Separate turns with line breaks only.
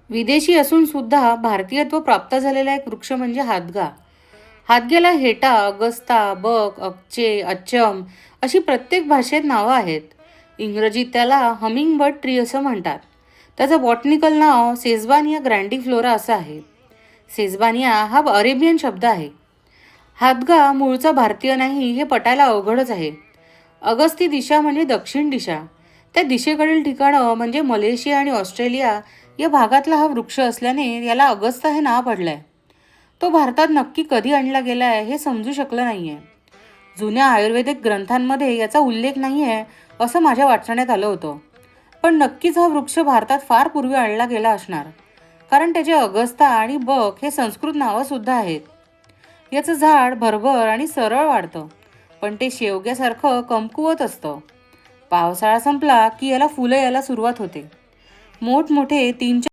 विदेशी असून सुद्धा भारतीयत्व प्राप्त झालेला एक वृक्ष म्हणजे हादगा. हादग्याला हेटा, अगस्ता, बक, अक्चे, अच्छम अशी प्रत्येक भाषेत नावं आहेत. इंग्रजीत त्याला हमिंग बर्ड ट्री असं म्हणतात. त्याचं बॉटनिकल नाव सेझबानिया ग्रँडिफ्लोरा असं आहे. सेझबानिया हा अरेबियन शब्द आहे. हादगा मूळचा भारतीय नाही हे पटायला अवघडच आहे. अगस्ती दिशा म्हणजे दक्षिण दिशा. त्या दिशेकडील ठिकाणं म्हणजे मलेशिया आणि ऑस्ट्रेलिया या भागातला हा वृक्ष असल्याने याला अगस्ता हे नाव पडलंय. तो भारतात नक्की कधी आणला गेलाय हे समजू शकलं नाहीये. जुन्या आयुर्वेदिक ग्रंथांमध्ये याचा उल्लेख नाहीये असं माझ्या वाचण्यात आलं होतं. पण नक्कीच हा वृक्ष भारतात फार पूर्वी आणला गेला असणार. कारण त्याचे अगस्ता आणि बक हे संस्कृत नावं सुद्धा आहेत. याचं झाड भरभर आणि सरळ वाढतं, पण ते शेवग्यासारखं कमकुवत असतं. पावसाळा संपला की याला फुलं यायला सुरुवात होते. मोठमोठे 3